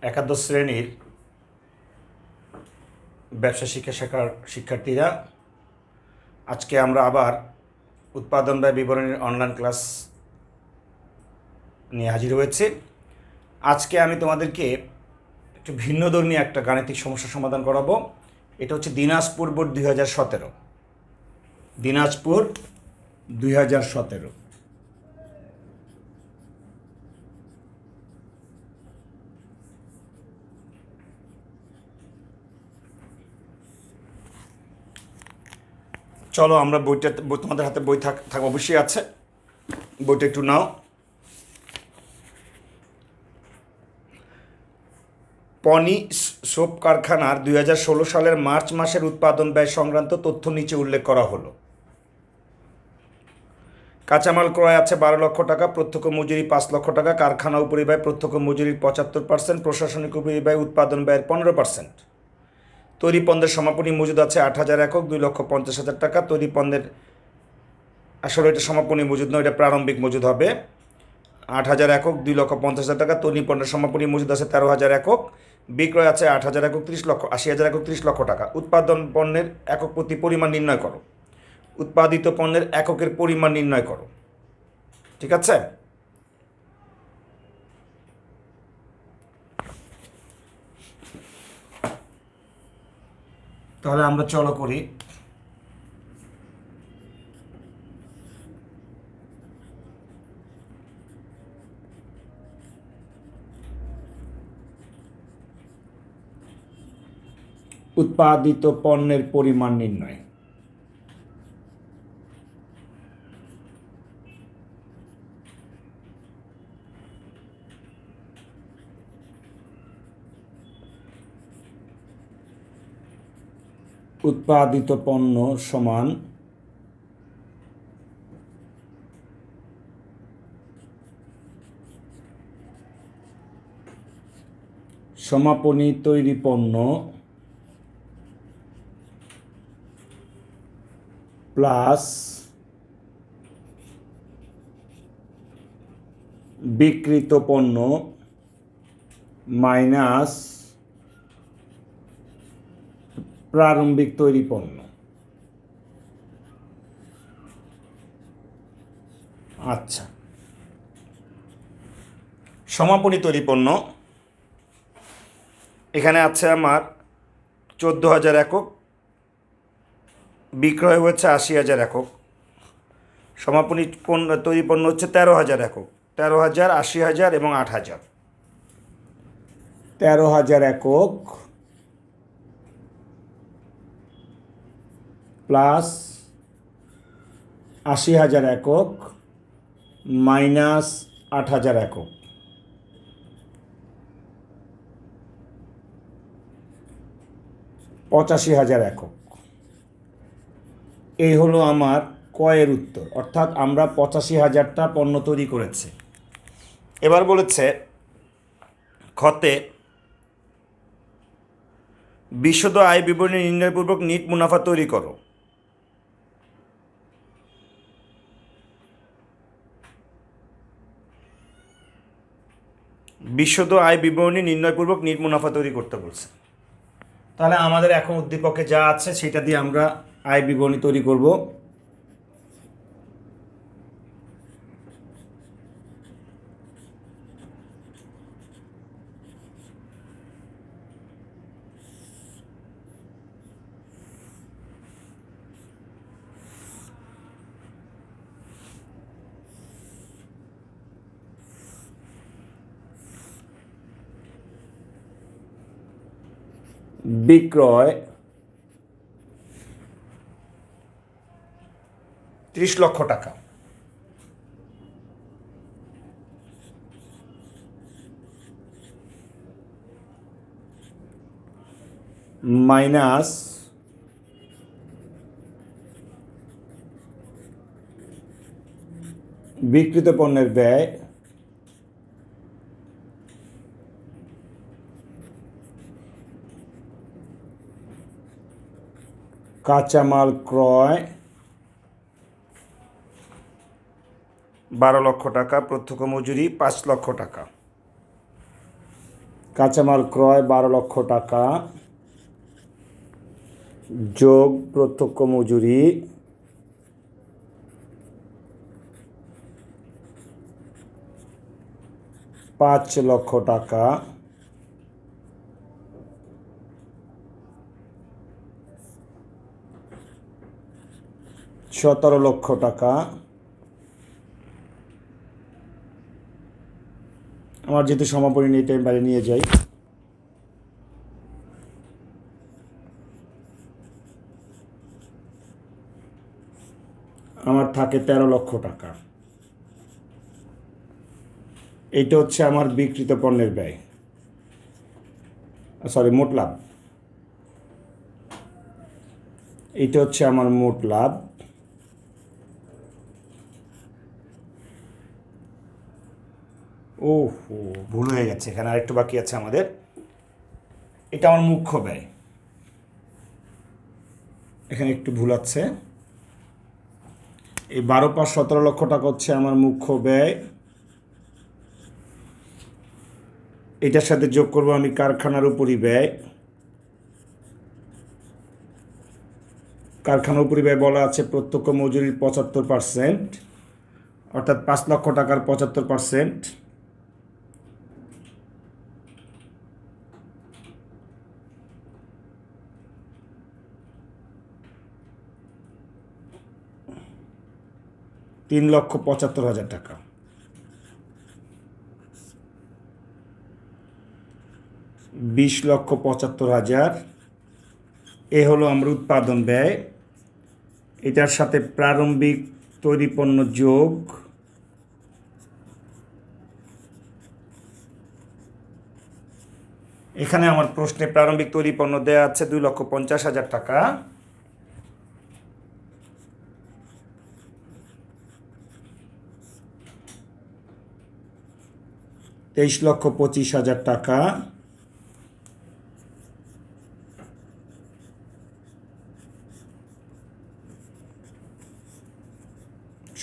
একাদশ শ্রেণীর ব্যবসা শিক্ষা শাখার শিক্ষার্থীরা, আজকে আমরা আবার উৎপাদন ব্যয় বিবরণীর অনলাইন ক্লাস নিয়ে হাজির হয়েছে। আজকে আমি তোমাদেরকে একটু ভিন্নধর্মী একটা গাণিতিক সমস্যা সমাধান করাবো। এটা হচ্ছে দিনাজপুর বোর্ড 2017। দিনাজপুর 2017। চলো আমরা বইটা, তোমাদের হাতে বই থাক অবশ্যই আছে, বইটা একটু নাও। পনি সোপ কারখানার 2016 সালের মার্চ মাসের উৎপাদন ব্যয় সংক্রান্ত তথ্য নিচে উল্লেখ করা হলো। কাঁচামাল ক্রয় আছে 12 লক্ষ টাকা, প্রত্যক্ষ মজুরি 5 লক্ষ টাকা, কারখানা উপরিব্যয় প্রত্যক্ষ মজুরির 75%, প্রশাসনিক উপরিব্যয় উৎপাদন ব্যয়ের 15%। তৈরি পণ্যের সমাপনী মজুদ আছে 8,000 একক, 2,50,000 টাকা। তৈরি পণ্যের, আসলে এটা সমাপনী মজুদ নয়, এটা প্রারম্ভিক মজুদ হবে। 8,000 একক, 2,50,000 টাকা। তৈরি পণ্যের সমাপনী মজুদ আছে 13,000 একক, বিক্রয় আছে 8,000 একক, 80,000 একক, 30 লক্ষ টাকা। উৎপাদন পণ্যের একক প্রতি পরিমাণ নির্ণয় করো। উৎপাদিত পণ্যের এককের পরিমাণ নির্ণয় করো। ঠিক আছে? তাহলে আমরা চলো করি। উৎপাদিত পণ্যের পরিমাণ নির্ণয়। উৎপাদিত পণ্য সমান সমাপনী তৈরি পণ্য প্লাস বিক্রিত পণ্য মাইনাস প্রারম্ভিক তৈরি পণ্য। আচ্ছা, সমাপনী তৈরি পণ্য এখানে আছে আমার 14,000 একক, বিক্রয় হচ্ছে 80,000 একক। সমাপনী পণ্য তৈরি পণ্য হচ্ছে 13,000 একক, 13,000, 80,000 এবং 8,000। 13,000 একক প্লাস 80,000 একক মাইনাস 8,000 একক, 85,000 একক। এই হলো আমার কয়ের উত্তর, অর্থাৎ আমরা 85,000টা পণ্য তৈরি করেছি। এবার বলেছে খতে বিশদ আয় বিবরণী নির্ণয়পূর্বক নিট মুনাফা তৈরি করো। বিশদ আয় বিবরণী নির্ণয়পূর্বক নিট মুনাফা তৈরি করতে বলছে। তাহলে আমাদের এখন উদ্দীপকে যা আছে সেটা দিয়ে আমরা আয় বিবরণী তৈরি করব। বিক্রয় 30 লক্ষ টাকা, মাইনাস বিক্রিত পণ্যের ব্যয় কাঁচামাল ক্রয় 12 লক্ষ টাকা, প্রত্যক্ষ মজুরি 5 লক্ষ টাকা। কাঁচামাল ক্রয় 12 লক্ষ টাকা যোগ প্রত্যক্ষ মজুরি 5 লক্ষ টাকা সতেরো লক্ষ টাকা। আমার যেহেতু সমাপনী নেই তাই বাইরে নিয়ে যাই। আমার থাকে 13 লক্ষ টাকা। এইটা হচ্ছে আমার বিক্রিত পণ্যের ব্যয়, মোট লাভ। এইটা হচ্ছে আমার মোট লাভ। ভুল হয়ে গেছে, এখানে আরেকটু বাকি আছে আমাদের। এটা আমার মুখ্য ব্যয়, এখানে একটু ভুল আছে। এই 12 + 17 লক্ষ টাকা হচ্ছে আমার মুখ্য ব্যয়। এটার সাথে যোগ করব আমি কারখানার উপরই ব্যয়। কারখানার উপরই ব্যয় বলা আছে প্রত্যক্ষ মজুরির 75%, অর্থাৎ 5 লক্ষ টাকার 75%। $3,75,000 টাকা। $20,75,000 এ হলো আমার উৎপাদন ব্যয়। এটার সাথে প্রারম্ভিক তৈরি পণ্য যোগ এখানে আমার প্রশ্নে প্রারম্ভিক তৈরি পণ্য দেওয়া আছে 2,50,000 টাকা। $23,25,000 টাকা।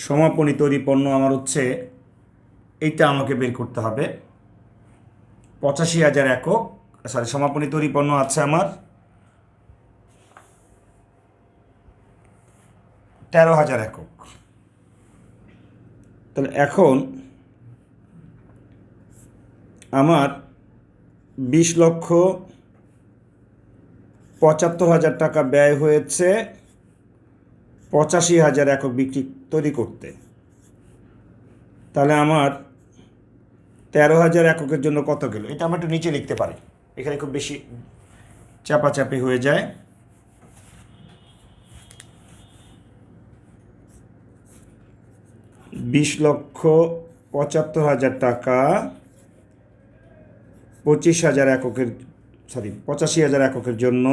সমাপনী তৈরি পণ্য আমার হচ্ছে, এইটা আমাকে বের করতে হবে 85,000 একক। সমাপনী তৈরি পণ্য আছে আমার 13,000 একক। তাহলে এখন আমার 20,75,000 টাকা ব্যয় হয়েছে 85,000 একক বিক্রি তৈরি করতে। তাহলে আমার 13,000 এককের জন্য কত গেল, এটা আমরা একটু নিচে লিখতে পারি, এখানে খুব বেশি চাপাচাপি হয়ে যায়। $20,75,000 টাকা 85,000 এককের জন্য।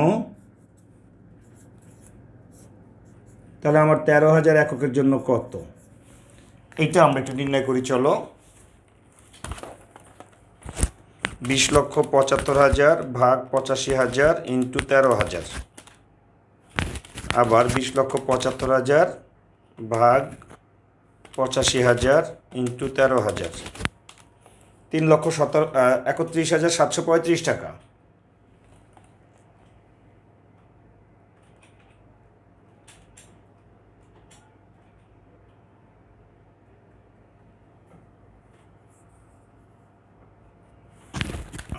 তাহলে আমার 13,000 এককের জন্য কত, এটা আমরা একটু নির্ণয় করি চলো। 20,75,000 ভাগ 85,000 ইন্টু 13,000, আবার 20,75,000 ভাগ 85,000 ইন্টু 13,000, 3,31,735 টাকা।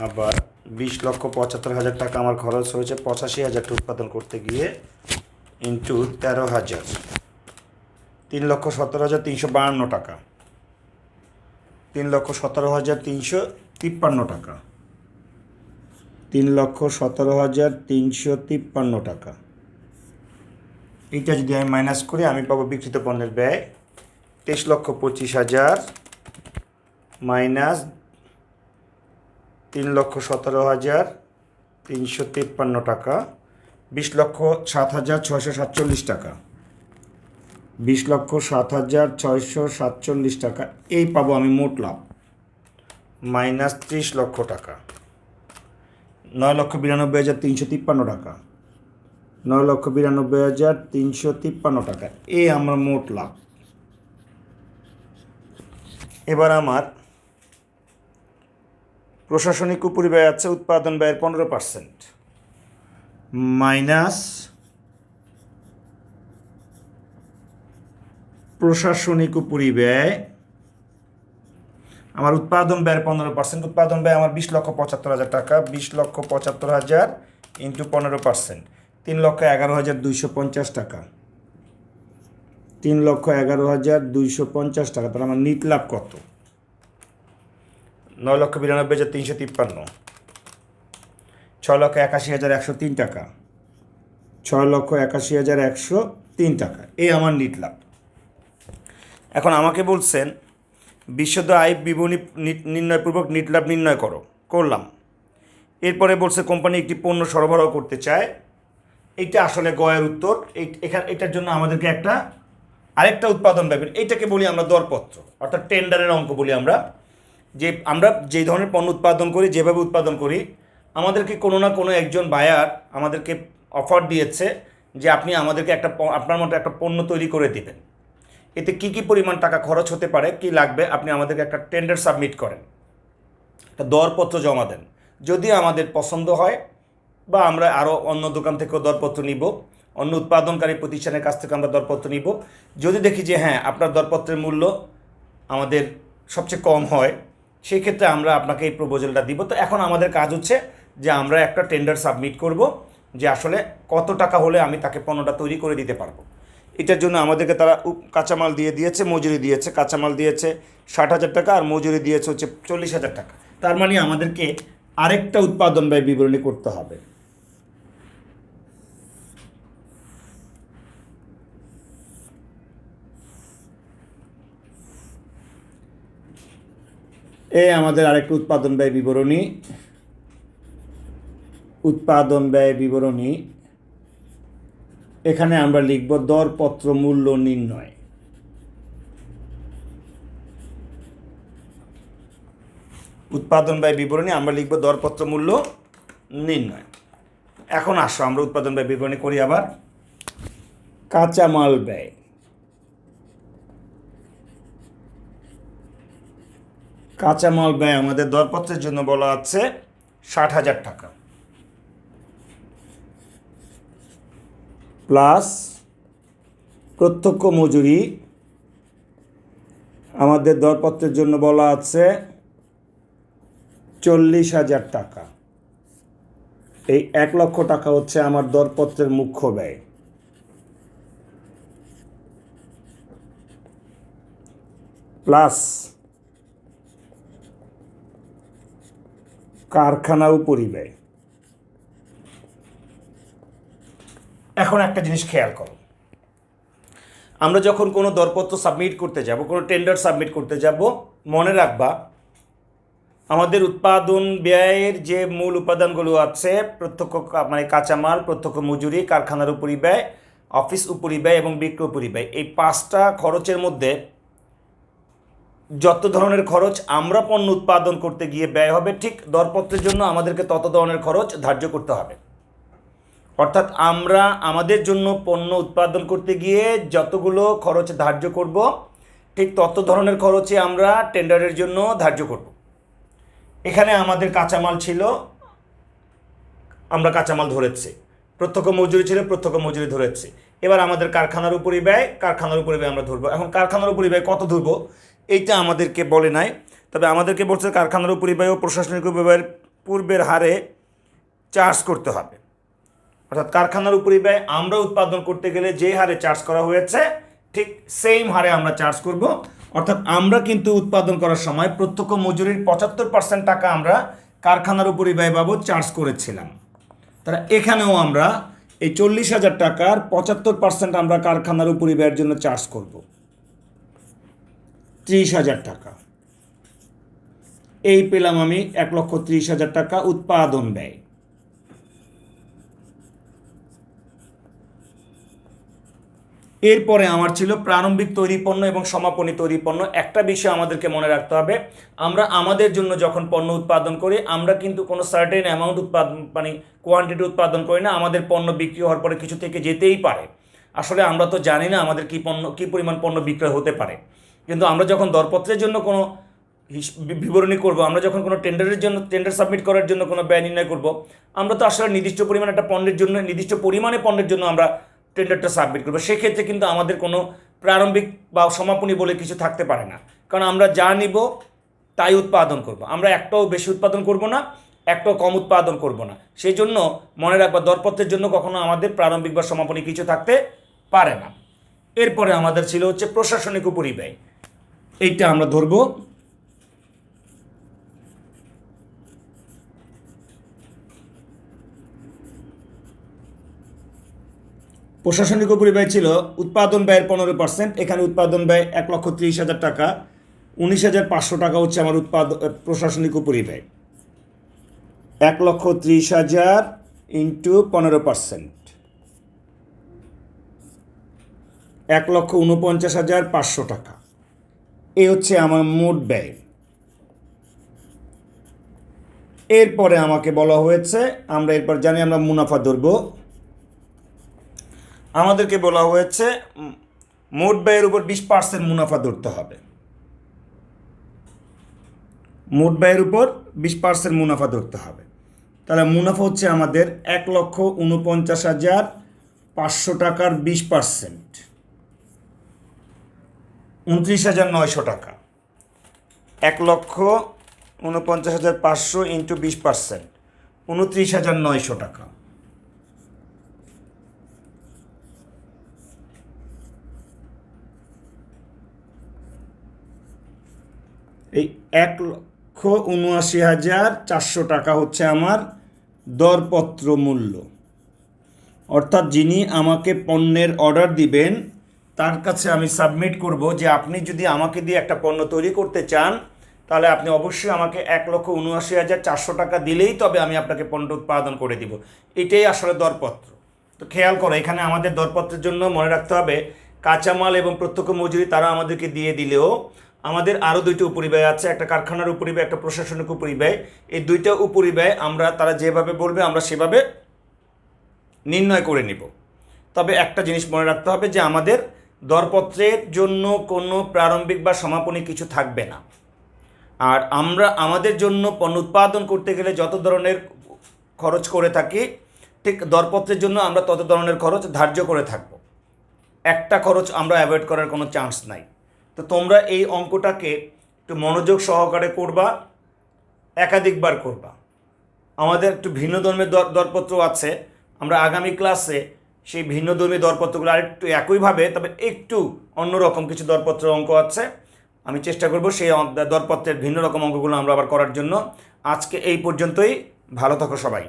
আবার 20,75,000 টাকা আমার খরচ হয়েছে 85,000টা উৎপাদন করতে গিয়ে, ইন্টু 13,000, 3,17,352 টাকা। 3,17,353 টাকা। 3,17,353 টাকা। এইটা যদি আমি মাইনাস করি আমি পাবো বিক্রিত পণ্যের ব্যয় 23,25,000 মাইনাস 3,17,353 টাকা, 20,07,647 টাকা। 20,07,647 টাকা, এই পাবো আমি মোট লাভ, মাইনাস 30 লক্ষ টাকা। 9,92,353 টাকা। 9,92,353 টাকা, এই আমার মোট লাভ। এবার আমার প্রশাসনিক উপরিব্যয় আছে উৎপাদন ব্যয়ের 15% মাইনাস প্রশাসনিক উপরিব্যয় আমার উৎপাদন ব্যয়ের 15%। উৎপাদন ব্যয় আমার 20,75,000 টাকা, 20,75,000 ইন্টু 15%, 3,11,250 টাকা, 3,11,250 টাকা। তাহলে আমার নিট লাভ কত? 9,92,353, 6,81,103 টাকা, 6,81,103 টাকা, এই আমার নিট লাভ। এখন আমাকে বলছেন বিশদ আয় বিবরণী নির্ণয়পূর্বক নিট লাভ নির্ণয় করো, করলাম। এরপরে বলছে কোম্পানি একটি পণ্য সরবরাহ করতে চায়। এইটা আসলে গয়ের উত্তর। এটার জন্য আমাদেরকে আরেকটা উৎপাদন ব্যয়, এইটাকে বলি আমরা দরপত্র, অর্থাৎ টেন্ডারের অঙ্ক বলি আমরা। আমরা যে ধরনের পণ্য উৎপাদন করি, যেভাবে উৎপাদন করি, আমাদেরকে কোনো না কোনো একজন বায়ার আমাদেরকে অফার দিয়েছে যে আপনি আমাদেরকে আপনার মতো একটা পণ্য তৈরি করে দেবেন, এতে কী কী পরিমাণ টাকা খরচ হতে পারে, কি লাগবে, আপনি আমাদেরকে একটা টেন্ডার সাবমিট করেন, একটা দরপত্র জমা দেন। যদি আমাদের পছন্দ হয় বা আমরা আরও অন্য দোকান থেকেও দরপত্র নিব, অন্য উৎপাদনকারী প্রতিষ্ঠানের কাছ থেকে আমরা দরপত্র নিব। যদি দেখি যে হ্যাঁ আপনার দরপত্রের মূল্য আমাদের সবচেয়ে কম হয়, সেই ক্ষেত্রে আমরা আপনাকে এই প্রপোজালটা দিব। তো এখন আমাদের কাজ হচ্ছে যে আমরা একটা টেন্ডার সাবমিট করব যে আসলে কত টাকা হলে আমি তাকে পণ্যটা তৈরি করে দিতে পারবো। এটার জন্য আমাদেরকে তারা কাঁচামাল দিয়েছে, মজুরি দিয়েছে। কাঁচামাল দিয়েছে 60,000 টাকা আর মজুরি দিয়েছে হচ্ছে 40,000 টাকা। তার মানে আমাদেরকে আরেকটা উৎপাদন ব্যয় বিবরণী করতে হবে। আমাদের আরেকটা উৎপাদন ব্যয় বিবরণী। উৎপাদন ব্যয় বিবরণী এখানে আমরা লিখব দরপত্র মূল্য নির্ণয়। উৎপাদন ব্যয় বিবরণী আমরা লিখব দরপত্র মূল্য নির্ণয়। এখন আসো আমরা উৎপাদন ব্যয় বিবরণী করি আবার। কাঁচামাল ব্যয়, কাঁচামাল ব্যয় আমাদের দরপত্রের জন্য বলা আছে 60,000 টাকা, প্লাস প্রত্যক্ষ মজুরি আমাদের দরপত্রের জন্য বলা আছে 40,000 টাকা। এই 1,00,000 টাকা হচ্ছে আমার দরপত্রের মুখ্য ব্যয়, প্লাস কারখানা উপরিব্যয়। এখন একটা জিনিস খেয়াল করো, আমরা যখন কোনো দরপত্র সাবমিট করতে যাব, কোনো টেন্ডার সাবমিট করতে যাব, মনে রাখবা আমাদের উৎপাদন ব্যয়ের যে মূল উপাদানগুলো আছে, প্রত্যক্ষ মানে কাঁচামাল, প্রত্যক্ষ মজুরি, কারখানার উপরিব্যয়, অফিস উপরিব্যয় এবং বিক্রয় উপরিব্যয়, এই 5টা খরচের মধ্যে যত ধরনের খরচ আমরা পণ্য উৎপাদন করতে গিয়ে ব্যয় হবে, ঠিক দরপত্রের জন্য আমাদেরকে তত ধরনের খরচ ধার্য করতে হবে। অর্থাৎ আমরা আমাদের জন্য পণ্য উৎপাদন করতে গিয়ে যতগুলো খরচ ধার্য করব, ঠিক তত ধরনের খরচে আমরা টেন্ডারের জন্য ধার্য করব। এখানে আমাদের কাঁচামাল ছিল, আমরা কাঁচামাল ধরেছি, প্রত্যক্ষ মজুরি ছিল, প্রত্যক্ষ মজুরি ধরেছি। এবার আমাদের কারখানার উপরিব্যয়, কারখানার উপরিব্যয় আমরা ধরবো। এখন কারখানার উপরিব্যয় কত ধরবো এইটা আমাদেরকে বলে নাই, তবে আমাদেরকে বলছে কারখানার উপরিব্যয় ও প্রশাসনিক উপরিব্যয়ের পূর্বের হারে চার্জ করতে হবে। অর্থাৎ কারখানার উপরিব্যয় আমরা উৎপাদন করতে গেলে যে হারে চার্জ করা হয়েছে ঠিক সেম হারে আমরা চার্জ করব। অর্থাৎ আমরা কিন্তু উৎপাদন করার সময় প্রত্যক্ষ মজুরির 75% টাকা আমরা কারখানার উপরিব্যয় বাবদ চার্জ করেছিলাম। তাহলে এখানেও আমরা এই 40,000 টাকার 75% আমরা কারখানার উপরিব্যয়ের জন্য চার্জ করব, 30,000 টাকা। এই পেলাম আমি 1,30,000 টাকা উৎপাদন ব্যয়। এরপরে আমার ছিল প্রারম্ভিক তৈরি পণ্য এবং সমাপনী তৈরি পণ্য। একটা বিষয় আমাদেরকে মনে রাখতে হবে, আমরা আমাদের জন্য যখন পণ্য উৎপাদন করি, আমরা কিন্তু কোনো সার্টেন অ্যামাউন্ট মানে কোয়ান্টিটি উৎপাদন করি না। আমাদের পণ্য বিক্রি হওয়ার পরে কিছু থেকে যেতেই পারে। আসলে আমরা তো জানি না আমাদের কী পরিমাণ পণ্য বিক্রয় হতে পারে। কিন্তু আমরা যখন দরপত্রের জন্য কোনো বিবরণী করব, আমরা যখন কোনো টেন্ডারের জন্য টেন্ডার সাবমিট করার জন্য কোনো ব্যয় নির্ণয় করব, আমরা তো আসলে নির্দিষ্ট পরিমাণ একটা পণ্যের জন্য নির্দিষ্ট পরিমাণে পণ্যের জন্য আমরা টেন্ডারটা সাবমিট করবো। সেক্ষেত্রে কিন্তু আমাদের কোনো প্রারম্ভিক বা সমাপনী বলে কিছু থাকতে পারে না, কারণ আমরা যা নিব তাই উৎপাদন করব। আমরা একটাও বেশি উৎপাদন করব না, একটাও কম উৎপাদন করব না। সেই জন্য মনে রাখবা, দরপত্রের জন্য কখনো আমাদের প্রারম্ভিক বা সমাপনী কিছু থাকতে পারে না। এরপরে আমাদের ছিল হচ্ছে প্রশাসনিক উপরিব্যয়, এইটা আমরা ধরবো। প্রশাসনিক উপরিব্যয় ছিল উৎপাদন ব্যয়ের 15%। এখানে উৎপাদন ব্যয় 1,30,000 টাকা, 19,500 টাকা হচ্ছে আমার প্রশাসনিক উপরিব্যয়। 1,30,000 ইন্টু 15%, 1,49,500 টাকা। এই হচ্ছে আমার মোট ব্যয়। এরপরে আমাকে বলা হয়েছে, আমরা এরপর জানি আমরা মুনাফা ধরবো। আমাদেরকে বলা হয়েছে মোট ব্যয়ের উপর 20% মুনাফা ধরতে হবে। মোট ব্যয়ের উপর 20% মুনাফা ধরতে হবে। তাহলে মুনাফা হচ্ছে আমাদের 1,49,500 টাকার 20%, 29,900 টাকা। 1,49,500 ইন্টু 20%, 29,900 টাকা। এই 1,79,400 টাকা হচ্ছে আমার দরপত্র মূল্য। অর্থাৎ যিনি আমাকে পণ্যের অর্ডার দিবেন তার কাছে আমি সাবমিট করব যে আপনি যদি আমাকে দিয়ে একটা পণ্য তৈরি করতে চান, তাহলে আপনি অবশ্যই আমাকে 1,79,400 টাকা দিলেই তবে আমি আপনাকে পণ্য উৎপাদন করে দিব। এটাই আসলে দরপত্র। তো খেয়াল করো, এখানে আমাদের দরপত্রের জন্য মনে রাখতে হবে কাঁচামাল এবং প্রত্যক্ষ মজুরি তারা আমাদেরকে দিয়ে দিলেও আমাদের আরও দুইটি উপরিব্যয় আছে, একটা কারখানার উপরিব্যয়, একটা প্রশাসনিক উপরিব্যয়। এই দুইটা উপরিব্যয় আমরা তারা যেভাবে বলবে আমরা সেভাবে নির্ণয় করে নিব। তবে একটা জিনিস মনে রাখতে হবে যে আমাদের দরপত্রের জন্য কোনো প্রারম্ভিক বা সমাপনী কিছু থাকবে না। আর আমরা আমাদের জন্য পণ্য উৎপাদন করতে গেলে যত ধরনের খরচ করে থাকি, ঠিক দরপত্রের জন্য আমরা তত ধরনের খরচ ধার্য করে থাকব। একটা খরচ আমরা অ্যাভয়েড করার কোনো চান্স নাই। তো তোমরা এই অঙ্কটাকে একটু মনোযোগ সহকারে করবা, একাধিকবার করবা। আমাদের একটু ভিন্ন ধর্মের দরপত্র আছে, আমরা আগামী ক্লাসে সেই ভিন্নধর্মী দরপত্রগুলো আরেকটু একইভাবে তবে একটু অন্যরকম কিছু দরপত্রের অঙ্ক আছে, আমি চেষ্টা করব সেই দরপত্রের ভিন্ন রকম অঙ্কগুলো আমরা আবার করার জন্য। আজকে এই পর্যন্তই, ভালো থাকো সবাই।